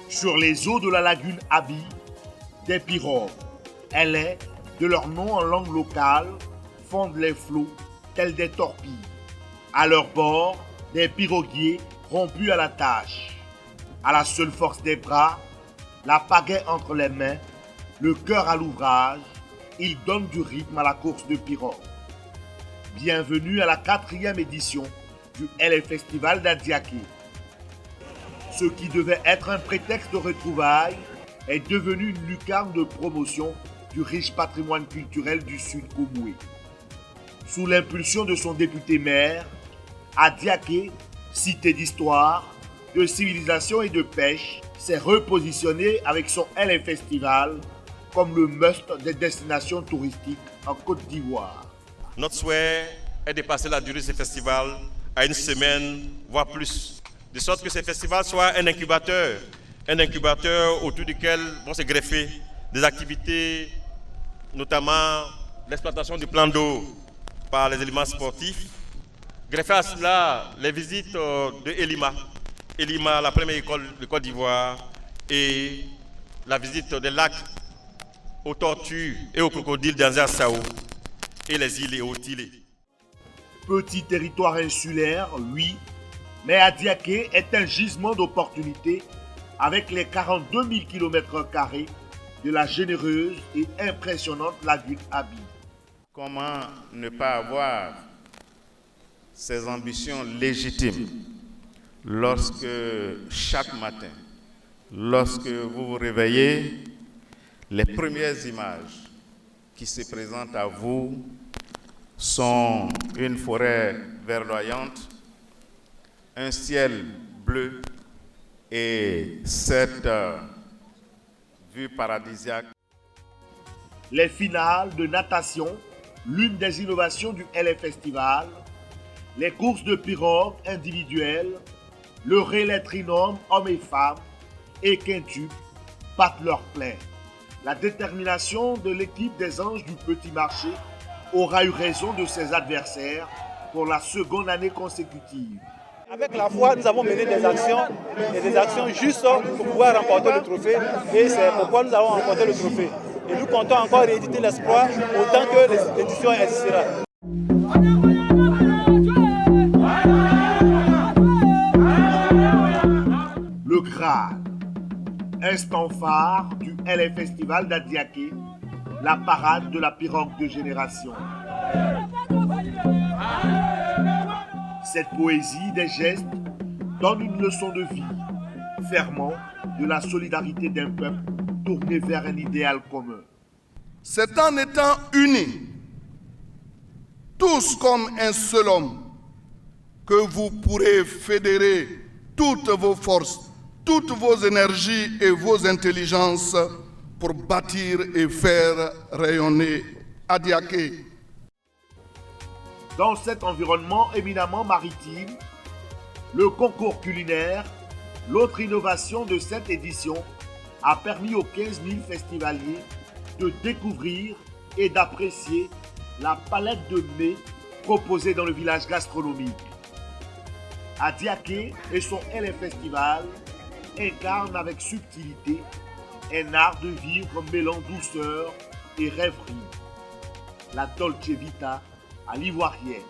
Sur les eaux de la lagune Abi, des pirogues, LA, de leur nom en langue locale, fondent les flots tels des torpilles. À leur bord, des piroguiers rompus à la tâche. À la seule force des bras, la pagaie entre les mains, le cœur à l'ouvrage, ils donnent du rythme à la course de pirogue. Bienvenue à la 4e édition du LA Festival d'Adiaké. Ce qui devait être un prétexte de retrouvailles est devenu une lucarne de promotion du riche patrimoine culturel du Sud Comoué. Sous l'impulsion de son député-maire, Adiaké, cité d'histoire, de civilisation et de pêche, s'est repositionné avec son LA Festival comme le must des destinations touristiques en Côte d'Ivoire. Notre souhait est de passer la durée de ce festival à une semaine, voire plus, de sorte que ce festival soit un incubateur autour duquel vont se greffer des activités, notamment l'exploitation du plan d'eau par les éléments sportifs. Greffer à cela les visites de Elima, la première école de Côte d'Ivoire, et la visite des lacs aux tortues et aux crocodiles d'Anzar-Sao et les îles et Otile. Petit territoire insulaire, oui, mais Adiaké est un gisement d'opportunités avec les 42 000 km² de la généreuse et impressionnante lagune Abi. Comment ne pas avoir ces ambitions légitimes lorsque chaque matin, lorsque vous vous réveillez, les premières images qui se présentent à vous sont une forêt verdoyante, un ciel bleu et cette vue paradisiaque. Les finales de natation, l'une des innovations du LA Festival, les courses de pirogues individuelles, le relais trinôme hommes et femmes et quintuple battent leur plein. La détermination de l'équipe des Anges du Petit Marché aura eu raison de ses adversaires pour la seconde année consécutive. Avec la foi, nous avons mené des actions justes pour pouvoir remporter le trophée, et c'est pourquoi nous avons remporté le trophée. Et nous comptons encore rééditer l'espoir autant que l'édition existera. Le Graal, instant phare du LA Festival d'Adiaké, la parade de la pirogue de génération. Cette poésie des gestes donne une leçon de vie, ferment de la solidarité d'un peuple tourné vers un idéal commun. C'est en étant unis, tous comme un seul homme, que vous pourrez fédérer toutes vos forces, toutes vos énergies et vos intelligences pour bâtir et faire rayonner Adiaké. Dans cet environnement éminemment maritime, le concours culinaire, l'autre innovation de cette édition, a permis aux 15 000 festivaliers de découvrir et d'apprécier la palette de mets proposée dans le village gastronomique. Adiaké et son LA Festival incarnent avec subtilité un art de vivre mêlant douceur et rêverie. La Dolce Vita à l'ivoirienne.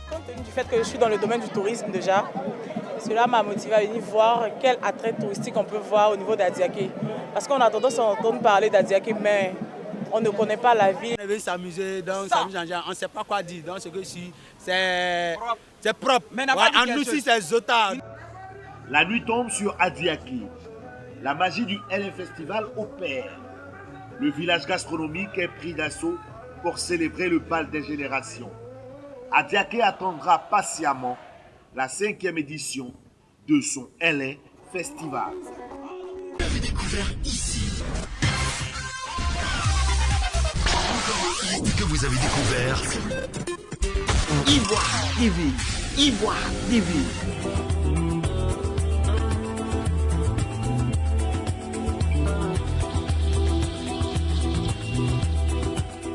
Compte tenu du fait que je suis dans le domaine du tourisme déjà, cela m'a motivé à venir voir quel attrait touristique on peut voir au niveau d'Adiaké. Parce qu'on a tendance à entendre parler d'Adiaké, mais on ne connaît pas la ville. On veut s'amuser, donc on ne sait pas quoi dire. Donc ce que c'est propre. Mais en nous aussi c'est Zota. La nuit tombe sur Adiaké. La magie du LA Festival opère. Le village gastronomique est pris d'assaut pour célébrer le bal des générations. Adiaké attendra patiemment la 5e édition de son LA Festival. Vous avez découvert ici. Que vous avez découvert Ivoire TV. Ivoire TV.